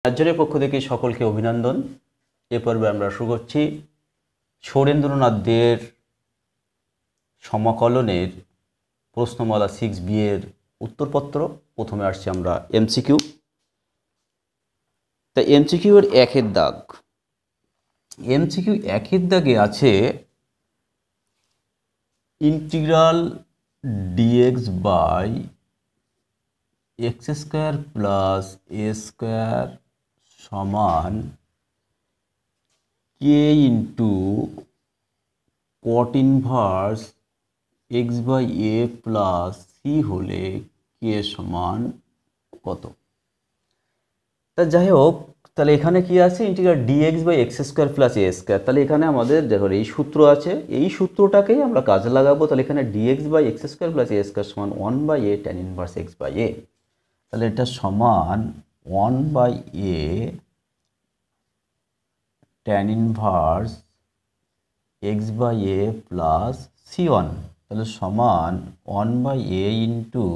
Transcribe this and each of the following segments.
রাজ্যের পক্ষ থেকে সকলকে অভিনন্দন। এ পর্বে আমরা শুরু করছি সৌরেন্দ্রনাথ দের সমাকলনের প্রশ্নমালা 6B এর উত্তরপত্র। প্রথমে আসছি আমরা এমসিকিউ। তা এমসিকিউ এর একের দাগ, এমসিকিউ একের দাগে আছে integral dx by x square plus a square সমান k into cot inverse x by a plus c হলে কে সমান কত। তা যাই হোক, তাহলে এখানে কি আছে, integral dx by x square plus a square. তাহলে এখানে আমাদের দেখো এই সূত্র আছে, এই সূত্রটাকেই আমরা কাজে লাগাবো। তাহলে এখানে dx by x square plus a square সমান 1/a tan inverse x by a. তাহলে এটা সমান 1/a tan inverse x by a plus c1। তাহলে সমান 1/a into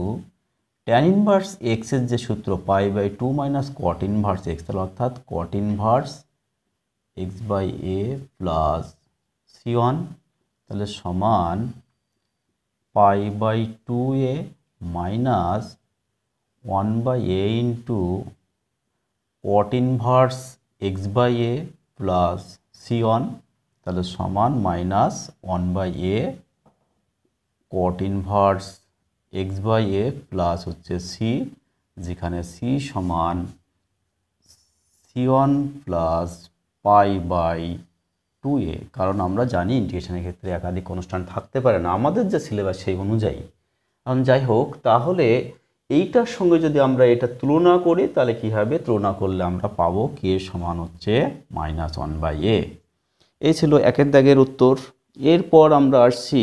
tan inverse x এর যে সূত্র π/2 মাইনাস কট ইনভার্স এক্স, তাহলে অর্থাৎ cot inverse x by a plus c1। তাহলে সমান π/2a minus 1/a into cot inverse x by a plus c1। তাহলে সমান minus 1/a cot inverse x by a plus হচ্ছে সি, যেখানে সি সমান c1 plus π/2a। কারণ আমরা জানি ইন্টিগ্রেশনের ক্ষেত্রে একাধিক কনস্ট্যান্ট থাকতে পারে না, আমাদের যে সিলেবাস সেই অনুযায়ী। এখন যাই হোক, তাহলে এইটার সঙ্গে যদি আমরা এটা তুলনা করি তাহলে কি হবে, তুলনা করলে আমরা পাবো কে সমান হচ্ছে -1/a। এই ছিল একের দাগের উত্তর। এরপর আমরা আসছি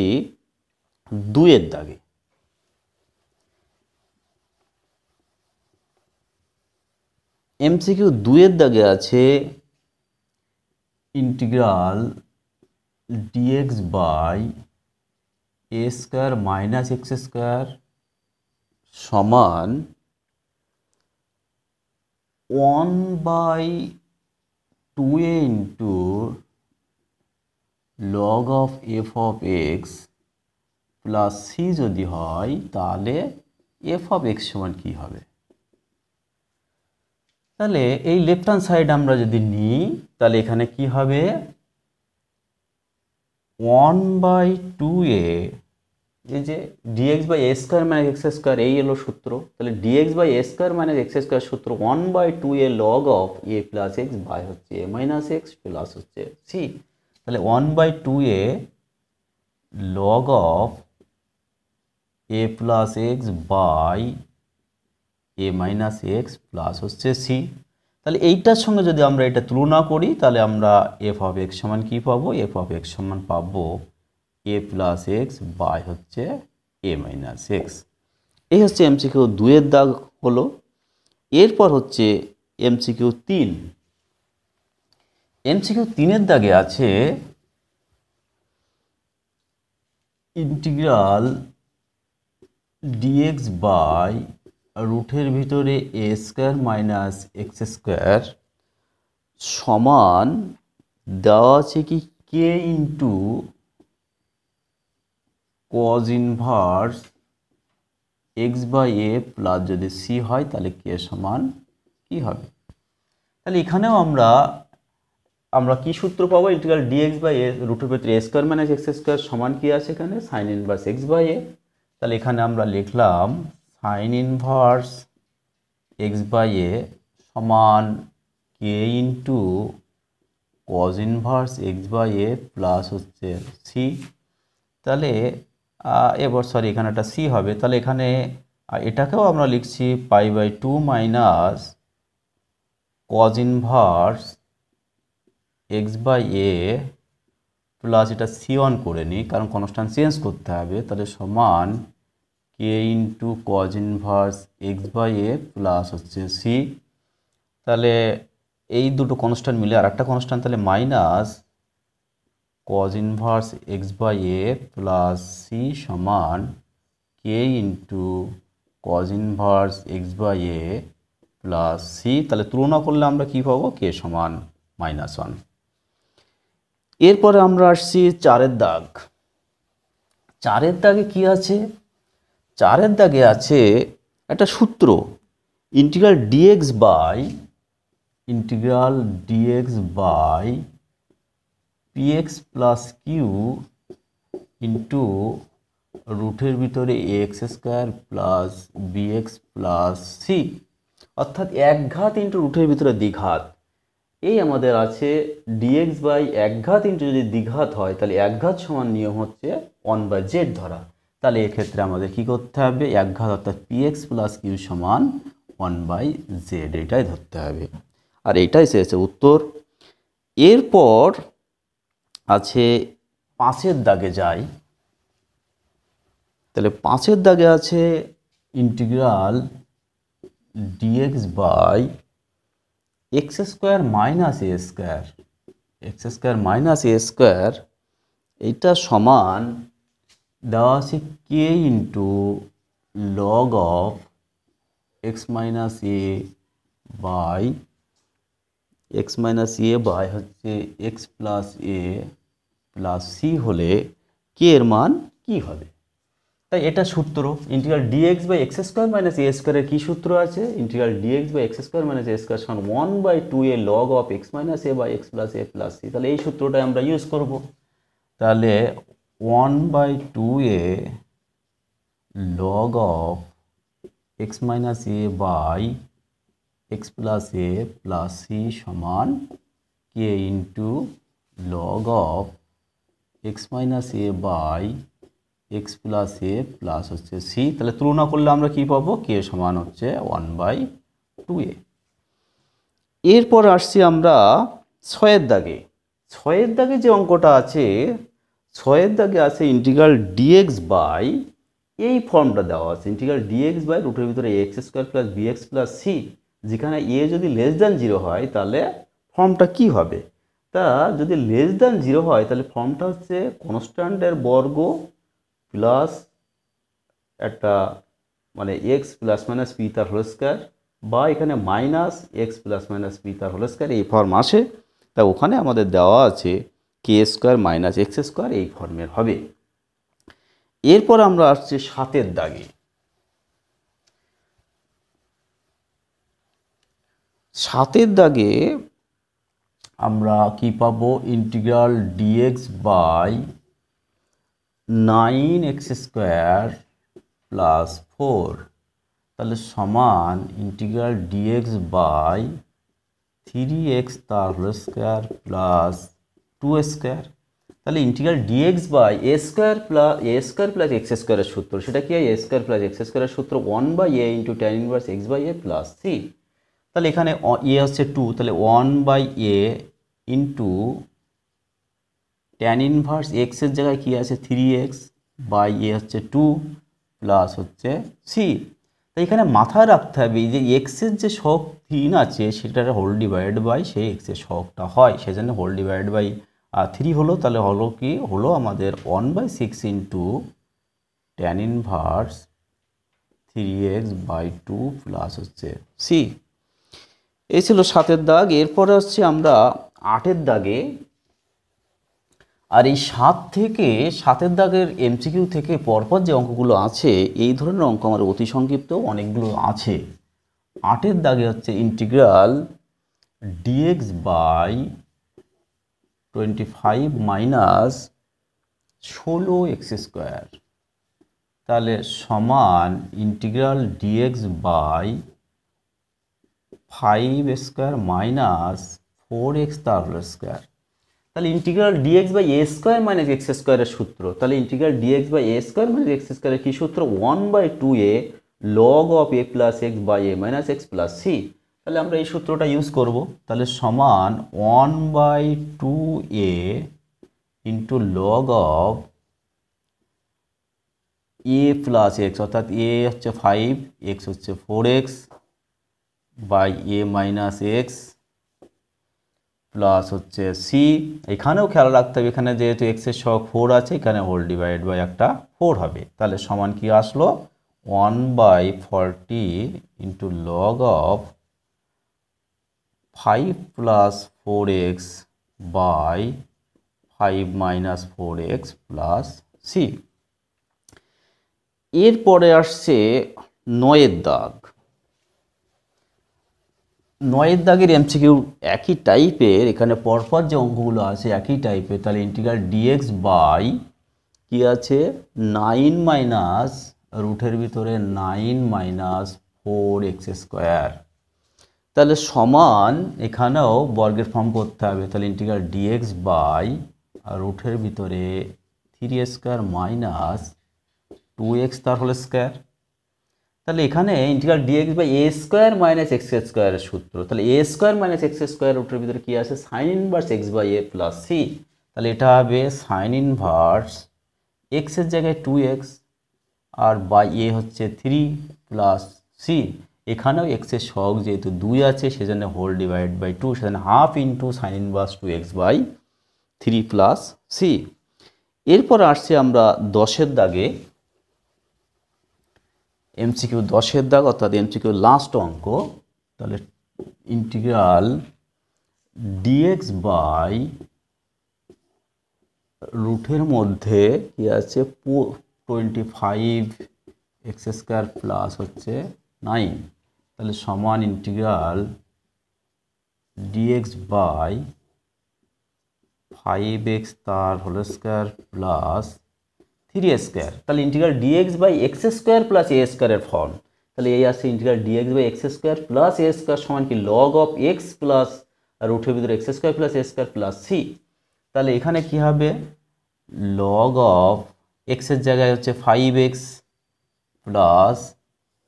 দুইয়ের দাগে। এমসিকিউ দুইয়ের দাগে আছে integral dx by a square minus x square সমান 1/2a into log of f of x plus c যদি হয়, তাহলে এফ অফ এক্স সমান কী হবে। তাহলে এই লেফট হ্যান্ড সাইড আমরা যদি নিই তাহলে এখানে কি হবে, 1/2a, এই যে dx by a square minus x square, এই এলো সূত্র। তাহলে dx by a square minus x square সূত্র 1/2a log of a plus x by হচ্ছে এ মাইনাস এক্স প্লাস হচ্ছে সি। তাহলে 1/2a log of a plus x by a minus x plus হচ্ছে c. তাহলে এইটার সঙ্গে যদি আমরা এটা তুলনা করি তাহলে আমরা এফ অফ এক্স সমান কী পাবো, এফ অফ এক্স সমান পাবো এ প্লাস এক্স বাই হচ্ছে এ মাইনাস এক্স। এই হচ্ছে এমসিকিউ দুইয়ের দাগ হলো। এরপর হচ্ছে এমসিকিউ 3। এমসিকিউ 3-এর দাগে আছে ইন্টিগ্রাল ডিএক্স বাই রুটের ভিতরে a square minus x square সমান দেওয়া আছে কি k into cos inverse x by a plus যদি সি হয় তাহলে কে সমান কি হবে। তাহলে এখানেও আমরা কি সূত্র পাবো, ইন্টিগ্রাল ডিএক্স বাই এ রুটের ভিতরে a square minus x square সমান কি আছে এখানে, sine inverse x by a. তাহলে এখানে আমরা লিখলাম sine inverse x by a সমান k into cos inverse x by a plus হচ্ছে সি। তাহলে এবার এখানে একটা সি হবে। তাহলে এখানে এটাকেও আমরা লিখছি π/2 minus cos inverse x by a plus এটা c1 করে নিই, কারণ কনস্ট্যান্ট চেঞ্জ করতে হবে। তাহলে সমান k into cos inverse x by a plus হচ্ছে সি। তাহলে এই দুটো কনস্ট্যান্ট মিলে আর একটা কনস্ট্যান্ট, তাহলে minus cos inverse x by a plus c সমান k into cos inverse x by a plus c, তাহলে তুলনা করলে আমরা কি পাবো, কে সমান -1। এরপরে আমরা আসছি 4-এর দাগ। 4-এর দাগে কি আছে, 4-এর দাগে আছে একটা সূত্র, integral dx by px plus q into রুটের ভিতরে x square plus bx plus c, অর্থাৎ এক ঘাত ইন্টু রুটের ভিতরে দ্বিঘাত। এই আমাদের আছে dx বাই এক ঘাত ইন্টু যদি দ্বিঘাত হয় তাহলে এক ঘাত সমান নিয়ম হচ্ছে 1/z ধরা। তাহলে এক্ষেত্রে আমাদের কি করতে হবে, এক ঘাত অর্থাৎ px প্লাস কিউ সমান 1/z, এটাই ধরতে হবে। আর এইটাই শেষে উত্তর। এরপর আছে 5-এর দাগে যাই। তাহলে 5-এর দাগে আছে integral dx by x square minus a square, এইটা সমান দেওয়া আছে k into log of x minus a by হচ্ছে x plus a plus c হলে কে এর মান কি হবে। তাই এটা সূত্র, integral dx by x square minus a স্কোয়ারের কী সূত্র আছে, integral dx by x square minus a square সমান 1/2a log of x minus a by x plus a plus c. তাহলে এই সূত্রটাই আমরা ইউজ করব। তাহলে 1/2a log of x minus a by x plus a plus c সমান k into log of x minus a by x plus a plus হচ্ছে c. তাহলে তুলনা করলে আমরা কি পাবো, কে সমান হচ্ছে 1/2a। এরপর আসছি আমরা 6-এর দাগে। 6-এর দাগে যে অঙ্কটা আছে, 6-এর দাগে আছে ইন্টিগ্রাল dx বাই, এই ফর্মটা দেওয়া আছে, ইন্টিগ্রাল dx বাই রুটের ভিতরে x square plus bx plus c, যেখানে এ যদি <0 হয় তাহলে ফর্মটা কি হবে। তা যদি <0 হয় তাহলে ফর্মটা হচ্ছে কনস্ট্যান্টের বর্গ প্লাস একটা মানে এক্স প্লাস মাইনাস পি তার হোল স্কোয়ার, বা এখানে minus x plus minus P তার হোল স্কোয়ার, এই ফর্ম আসে। তা ওখানে আমাদের দেওয়া আছে কে স্কোয়ার মাইনাস এক্স স্কোয়ার, এই ফর্মের হবে। এরপর আমরা আসছি 7-এর দাগে। 7-এর দাগে আমরা কি পাবো, integral dx by 9x square plus 4, তাহলে সমান ইন্টিগ্রাল dx বাই 3x তার হোল স্কোয়ার প্লাস 2 স্কোয়ার। তাহলে integral dx by a square plus x স্কোয়ারের সূত্র, সেটা কি হয়, এ স্কোয়ার প্লাস এক্স স্কোয়ারের সূত্র 1/a into tan inverse x by a plus c. তাহলে এখানে এ হচ্ছে 2, তাহলে 1/a ইন্টু ট্যান ইনভার্স এক্সের জায়গায় কী আছে 3x বাই এ হচ্ছে 2 প্লাস হচ্ছে সি। তো এখানে মাথায় রাখতে হবে যে এক্সের যে সহগ 3 আছে সেটার হোল ডিভাইড বাই সেই এক্সের সহগটা হয়, সেজন্য হোল ডিভাইড বাই 3 হলো। তাহলে হলো কি, হলো আমাদের 1/6 into tan inverse 3x by 2 plus হচ্ছে সি। এই ছিল 7-এর দাগ। এরপরে হচ্ছে আমরা 8-এর দাগে। আর এই 7-এর দাগের এমসিকিউ থেকে পরপর যে অঙ্কগুলো আছে, এই ধরনের অঙ্ক আমার অতি সংক্ষিপ্ত অনেকগুলো আছে। 8-এর দাগে হচ্ছে integral dx by 25 minus 16x square, তাহলে সমান integral dx by 5 square minus 4x তার হোল স্কোয়ার। তাহলে integral dx by a square minus x স্কোয়ারের সূত্র, তাহলে integral dx by a square minus x স্কোয়ারের কী সূত্র, 1/2a log of a plus x by a minus x plus c. তাহলে আমরা এই সূত্রটা ইউজ করব। তাহলে সমান 1/2a into log of a plus x, অর্থাৎ এ হচ্ছে 5, এক্স হচ্ছে 4x by a minus x plus হচ্ছে সি। এখানেও খেয়াল রাখতে হবে, এখানে যেহেতু এক্সের সহগ 4 আছে, এখানে হোল ডিভাইড বাই একটা 4 হবে। তাহলে সমান কি আসলো, 1/40 into log of 5 plus 4x by 5 minus 4x plus c. এরপরে আসছে 9 দাগ। 9 দাগের এমসিকিউ একই টাইপের, এখানে পরপর যে অঙ্কগুলো আছে একই টাইপের। তাহলে ইন্টিগ্রাল ডিএক্স বাই কি আছে 9 মাইনাস রুটের ভিতরে 9 মাইনাস 4x স্কোয়ার, তাহলে সমান এখানেও বর্গের ফর্ম করতে হবে। তাহলে ইন্টিগ্রাল ডিএক্স বাই রুটের ভিতরে 3 স্কোয়ার মাইনাস 2x তার হোল স্কোয়ার। তাহলে এখানে integral dx by a square minus x স্কোয়ারের সূত্র। তাহলে a square minus x square রুটের ভিতরে কি আছে sine inverse x by a plus c. তাহলে এটা হবে সাইন ইনভার্স এক্সের জায়গায় 2x আর বাই এ হচ্ছে 3 প্লাস সি। এখানেও এক্সের সহগ যেহেতু 2 আছে সেজন্য হোল ডিভাইড বাই 2, সেজন্য half into sine inverse 2x by 3 plus c. এরপর আসছে আমরা 10 দাগে, এমসিকিউ 10 দাগ অর্থাৎ এমসিকিউ লাস্ট অঙ্ক। তাহলে ইন্টিগ্রাল ডিএক্স বাই রুটের মধ্যে কি আছে 25 এক্স স্কোয়ার প্লাস হচ্ছে 9, তাহলে সমান ইন্টিগ্রাল ডিএক্স বাই 5x তার হোল স্কোয়ার প্লাস 3 স্কোয়ার। তাহলে integral dx by x square plus a স্কোয়ারের ফর্ম। তাহলে এই আসছে integral dx by x square plus a square সমান কি লগ অফ এক্স প্লাস রুটের ভিতরে x square plus a square plus c. তাহলে এখানে কি হবে লগ অফ এক্সের জায়গায় হচ্ছে 5x প্লাস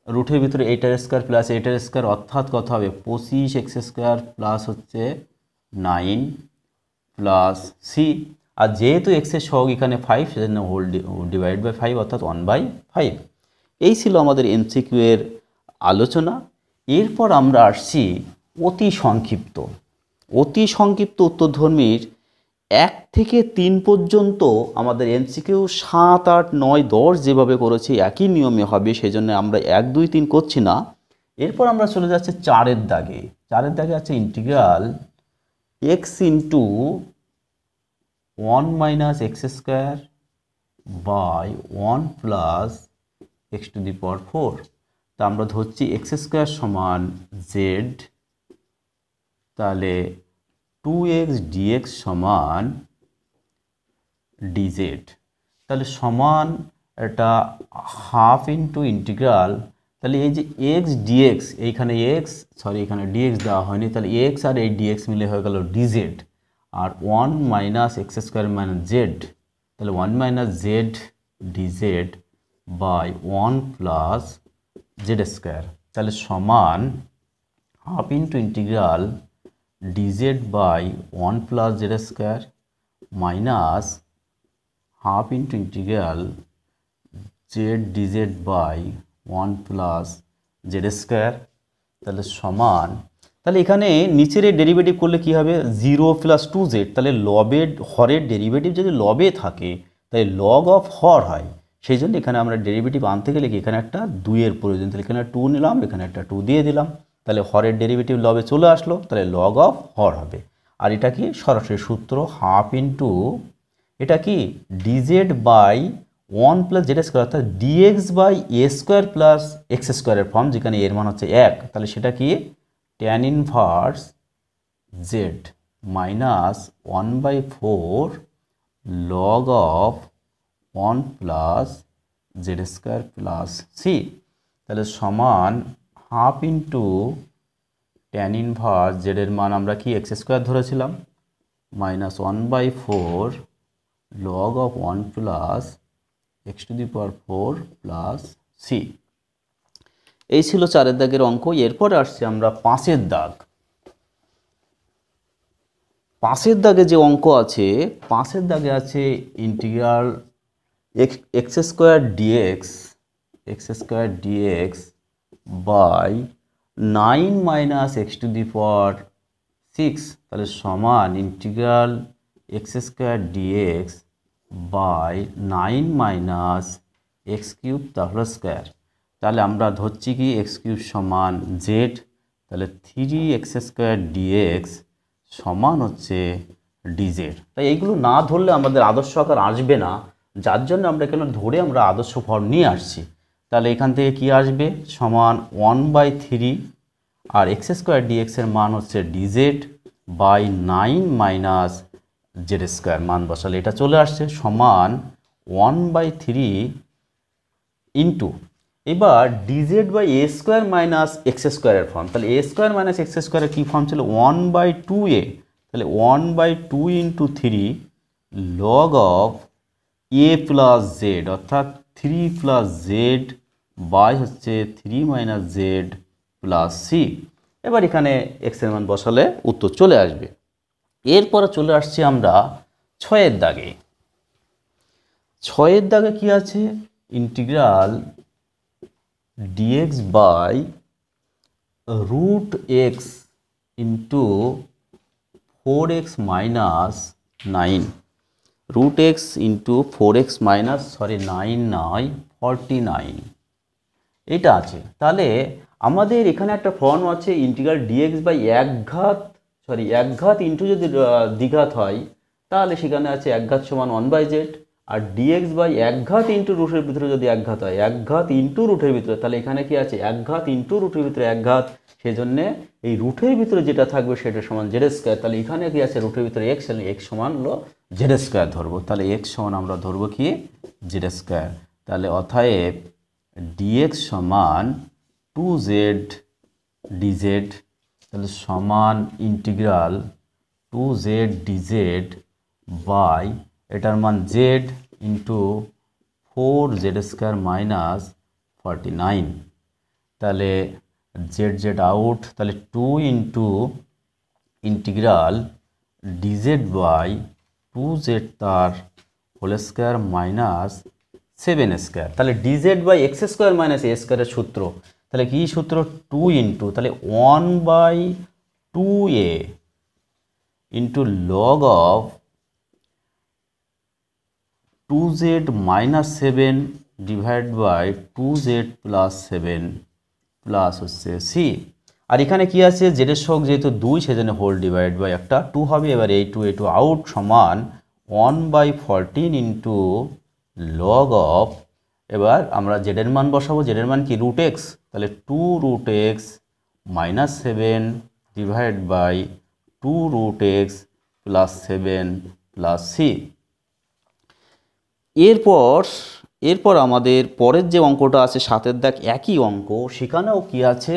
রুটের ভিতরে 8 স্কোয়ার প্লাস 8 স্কোয়ার অর্থাৎ কত হবে 25x স্কোয়ার প্লাস হচ্ছে 9 প্লাস সি। আর যেহেতু এক্সের সহগ এখানে 5 সেজন্য হোল ডিভাইড বাই 5 অর্থাৎ 1/5। এই ছিল আমাদের এমসিকিউ এর আলোচনা। এরপর আমরা আসছি অতি সংক্ষিপ্ত উত্তরধর্মীর 1 থেকে 3 পর্যন্ত আমাদের এমসিকিউ 7, 8, 9, 10 যেভাবে করেছি একই নিয়মে হবে, সেই জন্য আমরা 1, 2, 3 করছি না। এরপর আমরা চলে যাচ্ছি 4 দাগে। 4 দাগে আছে integral x into 1 minus x square by 1 plus x to the power 4। তা আমরা ধরছি এক্স স্কোয়ার সমান জেড, তাহলে 2x dx সমান dz। তাহলে সমান এটা হাফ ইন্টু ইন্টিগ্রাল, তাহলে এই যে এক্স ডিএক্স এইখানে এখানে ডিএক্স দেওয়া হয়নি, তাহলে এক্স আর এই ডিএক্স মিলে হয়ে গেল ডিজেড। আর 1 minus x square minus z, তাহলে 1 minus z dz by 1 plus z square. তাহলে সমান half into integral dz by 1 plus z square minus half into integral z dz by 1 plus z square. তাহলে সমান, তাহলে এখানে নিচের derivative করলে কি হবে 0 প্লাস 2z। তাহলে লবের হরের ডেরিভেটিভ যদি লবে থাকে তাহলে লগ অফ হর হয়, সেই জন্য এখানে আমরা ডেরিভেটিভ আনতে গেলে কি এখানে একটা 2 এর প্রয়োজন। তাহলে এখানে 2 নিলাম, এখানে একটা 2 দিয়ে দিলাম, তাহলে হরের ডেরিভেটিভ লবে চলে আসলো, তাহলে লগ অফ হর হবে। আর এটা কি সরাসরি সূত্র হাফ ইন্টু এটা কি dz by 1 plus z square অর্থাৎ dx by a square plus x স্কোয়ারের ফর্ম, যেখানে এর মান হচ্ছে 1। তাহলে সেটা কি tan inverse z minus 1/4 log of 1 plus z square plus c. তাহলে সমান হাফ ইন্টু ট্যান ইনভার্স জেডের মান আমরা কি এক্স স্কোয়ার ধরেছিলাম minus 1/4 log of 1 plus x to the power 4 plus c. এই ছিল 4 দাগের অঙ্ক। এরপরে আসছে আমরা 5 দাগ। 5 দাগে যে অঙ্ক আছে 5 দাগে আছে integral x square dx by 9 minus x to the power 6। তাহলে সমান integral x square dx by 9 minus x cube তার হোল স্কোয়ার। তাহলে আমরা ধরছি কি এক্স কিউব সমান জেড, তাহলে 3x² dx সমান হচ্ছে dz। তাই এইগুলো না ধরলে আমাদের আদর্শ আকার আসবে না, যার জন্য আমরা এখানে ধরে আমরা আদর্শ ফর্ম নিয়ে আসছি। তাহলে এখান থেকে কি আসবে সমান 1/3 আর x² dx এর মান হচ্ছে dz বাই 9 - z² মান বসালে এটা চলে আসছে সমান 1/3 ইন্টু এবার dz by a² minus x² এর ফর্ম। তাহলে a² মাইনাস x² এর কী ফর্ম ছিল 1/2a। তাহলে 1/2 into 3 log of a plus Z, অর্থাৎ 3 প্লাস জেড বাই হচ্ছে 3 মাইনাস জেড প্লাস সি। এবার এখানে এক্স এর মান বসালে উত্তর চলে আসবে। এরপরে চলে আসছি আমরা 6 দাগে। 6 দাগে কি আছে integral dx by √x into 4x minus 9, √x into 4x minus 9 নয় 49 এটা আছে। তাহলে আমাদের এখানে একটা ফর্ম আছে ইন্টিগ্রাল dx বাই একঘাত ইন্টু যদি দ্বিঘাত হয় তাহলে সেখানে আছে একঘাত সমান 1/z, আর dx বাই একঘাত ইন্টু রুটের ভিতরে যদি একঘাত হয় একঘাত ইন্টু রুটের ভিতরে, তাহলে এখানে কি আছে একঘাত ইন্টু রুটের ভিতরে একঘাত, সেজন্য এই রুটের ভিতরে যেটা থাকবে সেটা সমান z²। তাহলে এখানে কি আছে রুটের ভিতরে x, x সমান হলো z² ধরবো। তাহলে x সমান আমরা ধরবো কি z²। তাহলে অতএব dx সমান 2z dz, তাহলে সমান ইন্টিগ্রাল 2z dz বাই এটার মান z ইন্টু 4z² মাইনাস 49। তাহলে z আউট, তাহলে 2 into integral dz by 2z তার হোল স্কোয়ার মাইনাস 7² তাহলে dz by x² minus a² এর সূত্র। তাহলে কি সূত্র 2 ইন্টু তাহলে 1/2a into log of 2z minus 7 divide by 2z plus 7 plus হচ্ছে সি। আর এখানে কি আছে জেড এর সহগ যেহেতু 2 সেজন্য হোল ডিভাইড বাই একটা 2 হবে। এবার a2 আউট সমান 1/14 ইন্টু লগ অফ, এবার আমরা জেড এর মান বসাবো, জেড এর মান কি √x, তাহলে 2√x minus 7 divide by 2√x plus 7 plus c. এরপর আমাদের পরের যে অঙ্কটা আছে 7 দাগ একই অঙ্ক, সেখানেও কি আছে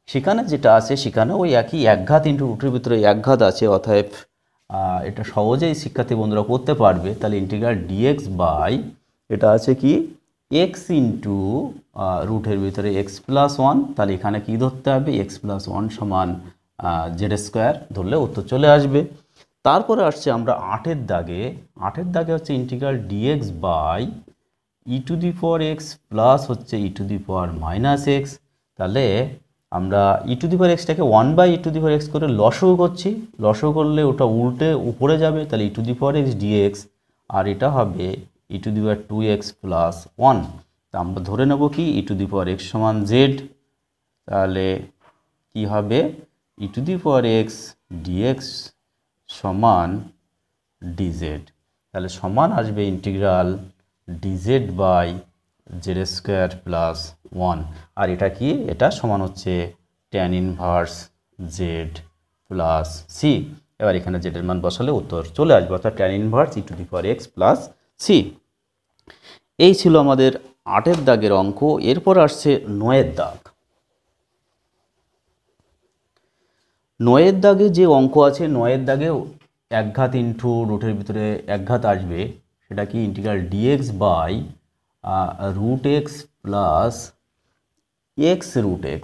সেখানে যেটা আছে সেখানে ওই একই একঘাত ইন্টু রুটের ভিতরে একঘাত আছে, অতএব এটা সহজেই শিক্ষার্থী বন্ধুরা করতে পারবে। তাহলে ইন্টিগ্রাল dx বাই এটা আছে কি x ইন্টু রুটের ভিতরে x প্লাস 1, তাহলে এখানে কি ধরতে হবে x প্লাস 1 সমান z² ধরলে উত্তর চলে আসবে। তারপরে আসছে আমরা 8 দাগে হচ্ছে integral dx by e⁴x plus হচ্ছে e⁻⁻x। তাহলে আমরা e⁻xটাকে 1/e⁻x করে লসও করছি, লসও করলে ওটা উল্টে উপরে যাবে, তাহলে e⁻x dx আর এটা হবে e⁻2x প্লাস 1। তা আমরা ধরে নেব কি e⁻x সমান z, তাহলে কি হবে e⁻x dx সমান dz। তাহলে সমান আসবে integral dz by z² plus 1। আর এটা কি এটা সমান হচ্ছে tan inverse z plus c. এবার এখানে z এর মান বসালে উত্তর চলে আসবে, অর্থাৎ tan inverse e⁻x plus c. এই ছিল আমাদের 8 দাগের অঙ্ক। এরপর আসছে 9 দাগ। 9 দাগে যে অঙ্ক আছে 9 দাগে একঘাত ইন্টু রুটের ভিতরে একঘাত আসবে, সেটা কি integral dx by √x plus x√x,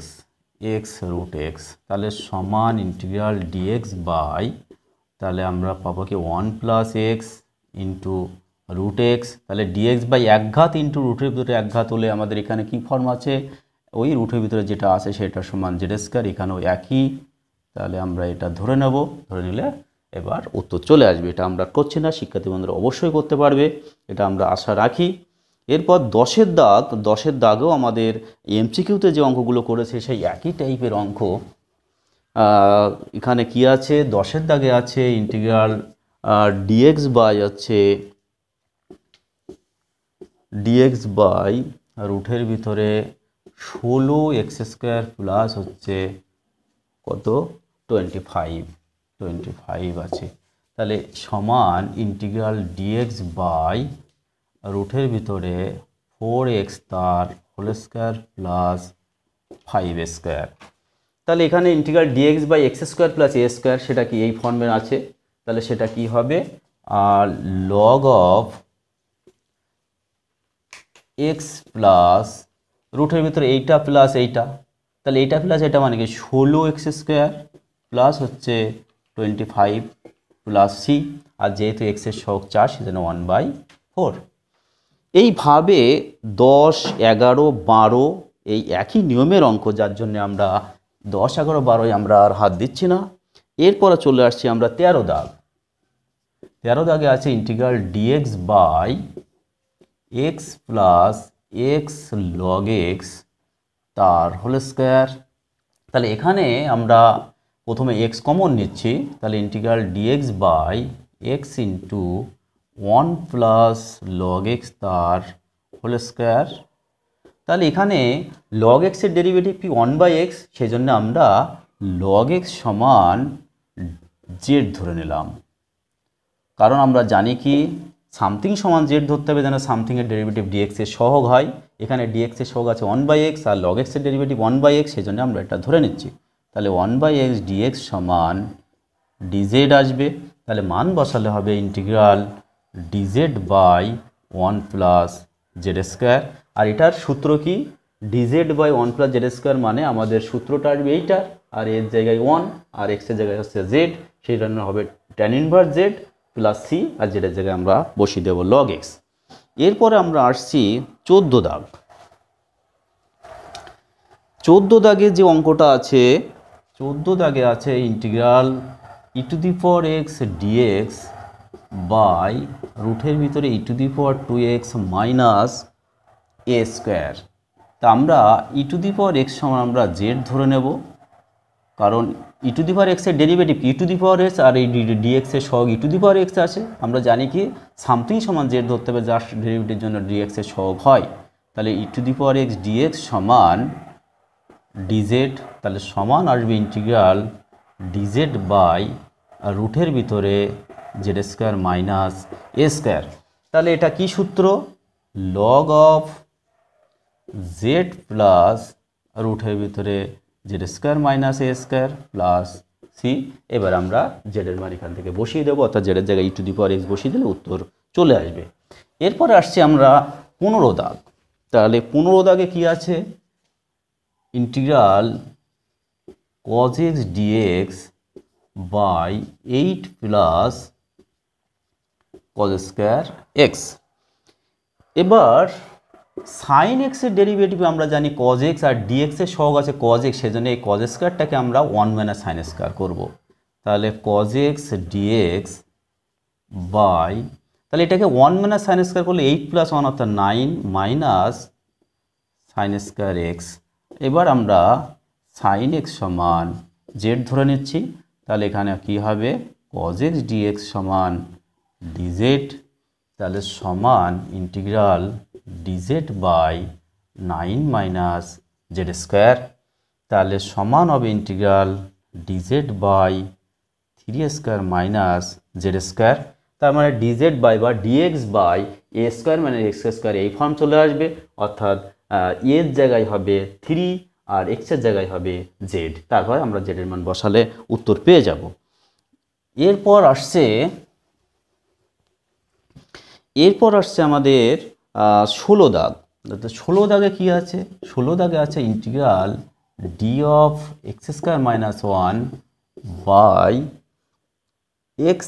তাহলে সমান ইন্টিগ্রাল dx বাই তাহলে আমরা পাবো কি 1 প্লাস x ইন্টু √x, তাহলে dx বাই একঘাত ইন্টু রুটের ভিতরে একঘাত হলে আমাদের এখানে কি ফর্ম আছে ওই রুটের ভিতরে যেটা আছে সেটা সমান z², এখানেও একই। তাহলে আমরা এটা ধরে নেব, ধরে নিলে এবার উত্তর চলে আসবে। এটা আমরা করছি না, শিক্ষার্থী বন্ধুরা অবশ্যই করতে পারবে, এটা আমরা আশা রাখি। এরপর 10 দাগেও আমাদের এমসিকিউতে যে অঙ্কগুলো করেছে সেই একই টাইপের অঙ্ক। এখানে কি আছে 10-এর দাগে আছে ইন্টিগ্রাল ডিএক্স বাই হচ্ছে ডিএক্স বাই রুটের ভিতরে 16x² প্লাস হচ্ছে কত 25 আছে। তাহলে সমান ইন্টিগ্রাল ডিএক্স বাই রুটের ভিতরে 4x তার হোল স্কোয়ার প্লাস 5² তাহলে এখানে integral dx by x² plus a² সেটা কি এই ফর্মের আছে, তাহলে সেটা কি হবে আর লগ অফ x প্লাস রুটের ভিতরে এইটা প্লাস এইটা, তাহলে এইটা প্লাস এটা মানে কি 16x² প্লাস হচ্ছে 25 প্লাস সি, আর যেহেতু এক্সের সহগ 4 সেজন্য 1/4। এইভাবে 10, 11, 12 এই একই নিয়মের অঙ্ক, যার জন্য আমরা 10, 11, 12 আমরা আর হাত দিচ্ছি না। এরপরে চলে আসছি আমরা 13 দাগ। 13 দাগে আছে integral dx by x plus x log x তার হোল স্কোয়ার। তাহলে এখানে আমরা প্রথমে এক্স কমন নিচ্ছি, তাহলে integral dx by x into 1 plus log x তার হোল স্কোয়ার। তাহলে এখানে লগ এক্সের ডেরিভেটিভ কি 1/x, সেই জন্য আমরা লগ এক্স সমান জেড ধরে নিলাম, কারণ আমরা জানি কি সামথিং সমান জেড ধরতে হবে যেন সামথিংয়ের ডেরিভেটিভ ডিএক্স এর সহগ হয়। এখানে ডিএক্স এর সহগ আছে 1/x আর লগ এক্সের ডেরিভেটিভ 1/x, সেই জন্য আমরা এটা ধরে নিচ্ছি। তাহলে 1/x ডিএক্স সমান ডিজেড আসবে, তাহলে মান বসালে হবে integral dz by 1 plus z²। আর এটার সূত্র কি ডিজেড বাই 1 প্লাস z² মানে আমাদের সূত্রটা আসবে এইটার, আর এর জায়গায় 1 আর এক্সের জায়গায় হচ্ছে জেড, সেই জন্য হবে tan inverse z plus c, আর যেটার জায়গায় আমরা বসিয়ে দেবো লগ এক্স। এরপরে আমরা আসছি 14 দাগ। 14 দাগে যে অঙ্কটা আছে, 14 দাগে আছে ইন্টিগ্রাল e⁴x dx বাই রুটের ভিতরে e⁴2x মাইনাস a²। তা আমরা e⁴x সমান আমরা জেড ধরে নেব, কারণ e⁴x এর ডেরিভেটিভ e⁴x আর এই dx এর সহগ e⁴x আছে। আমরা জানি কি সামথিং সমান জেড ধরতে হবে যার ডেরিভেটিভের জন্য dx এর সহগ হয়। তাহলে e⁴x dx সমান dz, তাহলে সমান আসবে ইন্টিগ্রাল dz বাই রুটের ভিতরে z² মাইনাস a²। তাহলে এটা কি সূত্র লগ অফ জেড প্লাস রুটের ভিতরে z² minus a² plus c. এবার আমরা জেডের মান এখান থেকে বসিয়ে দেবো, অর্থাৎ জেডের জায়গায় e⁴x বসিয়ে দিলে উত্তর চলে আসবে। এরপরে আসছি আমরা 15 দাগ। তাহলে 15 দাগে কি আছে integral cos x dx by 8 plus cos² x। এবার সাইন এক্স এর ডেরিভেটিভ আমরা জানি cos x আর dx এর সহগ আছে cos x, সেজন্য এই cos² আমরা 1 - sin² করব। তাহলে cos x dx বাই, তাহলে এটাকে 1 - sin² করলে 8 + 1 অর্থাৎ 9 মাইনাস sin² x। এবার আমরা sin x সমান জেড ধরে নিচ্ছি, তাহলে এখানে কি হবে cos x dx সমান dz, তাহলে সমান integral dz by 9 minus z²। তাহলে সমান হবে integral dz by 3² minus z²। তার মানে dz বাই বা dx বাই a² মানে x² এই ফর্ম চলে আসবে, অর্থাৎ এর জায়গায় হবে 3 আর x এর জায়গায় হবে z। তারপর আমরা z এর মান বসালে উত্তর পেয়ে যাব। এরপর আসছে আমাদের 16 দাগ। 16 দাগে কি আছে 16 দাগে আছে integral d of x² minus 1 by x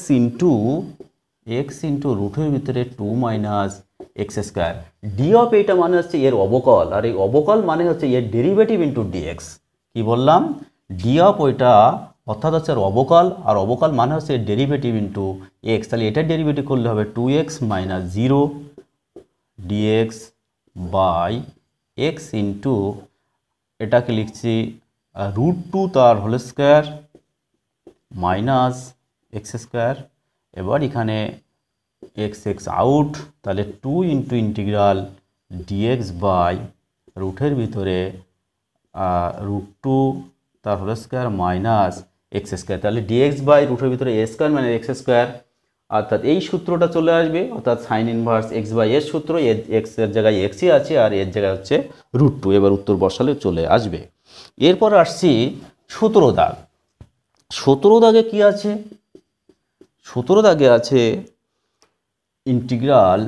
into রুটের ভিতরে 2 মাইনাস x²। ডি অফ এইটা মানে হচ্ছে এর অবকল, আর এই অবকল মানে হচ্ছে এর ডেরিভেটিভ ইন্টু ডিএক্স। কি বললাম ডি অফ ওইটা অর্থাৎ হচ্ছে এর অবকল, আর অবকল মানে হচ্ছে এর ডেরিভেটিভ ইন্টু এক্স। তাহলে এটার ডেরিভেটিভ করলে হবে 2x minus 0 dx by x into এটাকে লিখছি √2 তার whole square minus x square. এবার এখানে এক্স এক্স আউট, তাহলে 2 ইন্টু ইন্টিগ্রাল ডিএক্স বাই রুটের ভিতরে √2 তার whole square minus x square. তাহলে ডিএক্স বাই রুটের ভিতরে এ স্কোয়ার মানে এক্স স্কোয়ার, অর্থাৎ এই সূত্রটা চলে আসবে, অর্থাৎ সাইন ইনভার্স এক্স বাই এর সূত্র। এক্স এর জায়গায় এক্সই আছে আর এর জায়গায় হচ্ছে √2। এবার উত্তর বসালে চলে আসবে। এরপর আসছি 17 দাগ। 17 দাগে কি আছে? 17 দাগে আছে integral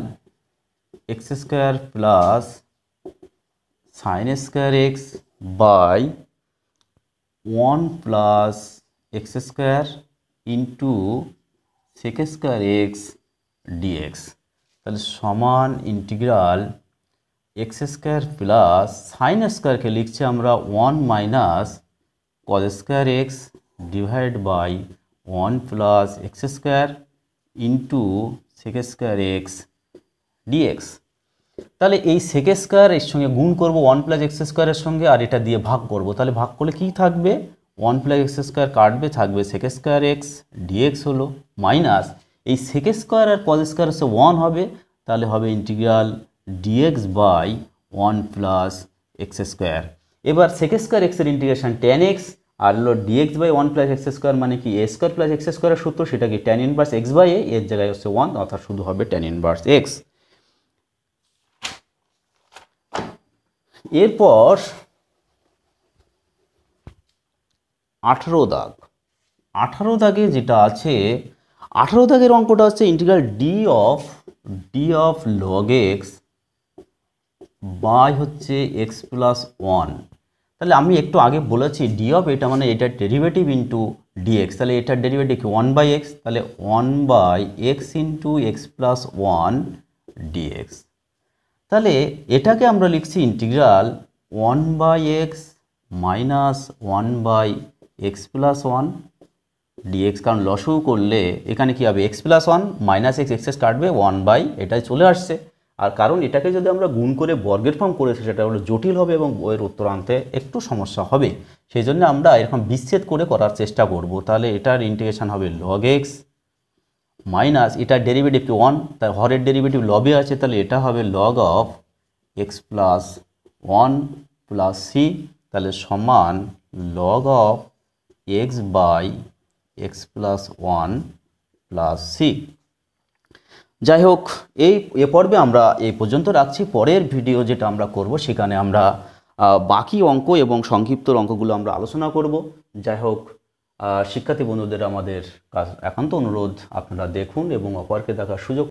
x square plus sine square x by 1 plus x square into sec square x dx. তাহলে সমান integral x square plus sine স্কোয়ারকে লিখছি আমরা 1 মাইনাস cos square x divide by 1 plus x square into sec square x dx. তাহলে এই sec square এর সঙ্গে গুণ করব 1 প্লাস এক্স স্কোয়ারের সঙ্গে, আর এটা দিয়ে ভাগ করব। তাহলে ভাগ করলে কি থাকবে? 1 প্লাস এক্স স্কোয়ার কাটবে, থাকবে সেক স্কোয়ার এক্স ডিএক্স হলো, মাইনাস এই সেক স্কোয়ার আর কজ স্কোয়ার হচ্ছে 1 হবে, তাহলে হবে ইন্টিগ্রাল dx by 1 plus x square. এবার সেক স্কোয়ার এক্সের ইন্টিগ্রেশন tan এক্স, আর হলো dx by 1 plus x square মানে কি এ স্কোয়ার প্লাস এক্স স্কোয়ারের সূত্র, সেটা কি tan ইনভার্স এক্স বাই এ, এর জায়গায় হচ্ছে 1, অর্থাৎ শুধু হবে tan ইনভার্স এক্স। এরপর 18 দাগ। 18 দাগে যেটা আছে, 18 দাগের অঙ্কটা হচ্ছে integral d of log x by হচ্ছে এক্স প্লাস 1। তাহলে আমি একটু আগে বলেছি ডি অফ এটা মানে এটার ডেরিভেটিভ ইন্টু ডিএক্স, তাহলে এটার ডেরিভেটিভ কি 1 বাই এক্স, তাহলে 1 by x into x plus 1 dx. তাহলে এটাকে আমরা লিখছি integral 1 by x minus 1 by x plus 1 dx, কারণ লসও করলে এখানে কি হবে এক্স প্লাস 1 মাইনাস এক্স, এক্সেস কাটবে 1 বাই এটাই চলে আসছে। আর কারণ এটাকে যদি আমরা গুণ করে বর্গের ফর্ম করেছি সেটা হলো জটিল হবে এবং বইয়ের উত্তর আনতে একটু সমস্যা হবে, সেই জন্য আমরা এরকম বিচ্ছেদ করে করার চেষ্টা করব। তাহলে এটার ইন্টিগ্রেশন হবে লগ এক্স মাইনাস এটার ডেরিভেটিভ কি 1, তার হরের ডেরিভেটিভ লবে আছে, তাহলে এটা হবে log of x plus 1 plus c, তাহলে সমান log of x by x plus 1 plus c. যাই হোক, এ পর্বে আমরা এই পর্যন্ত রাখছি। পরের ভিডিও যেটা আমরা করব সেখানে আমরা বাকি অঙ্ক এবং সংক্ষিপ্ত অঙ্কগুলো আমরা আলোচনা করব। যাই হোক, শিক্ষার্থী বন্ধুদের আমাদের একান্ত অনুরোধ আপনারা দেখুন এবং অপরকে দেখার সুযোগ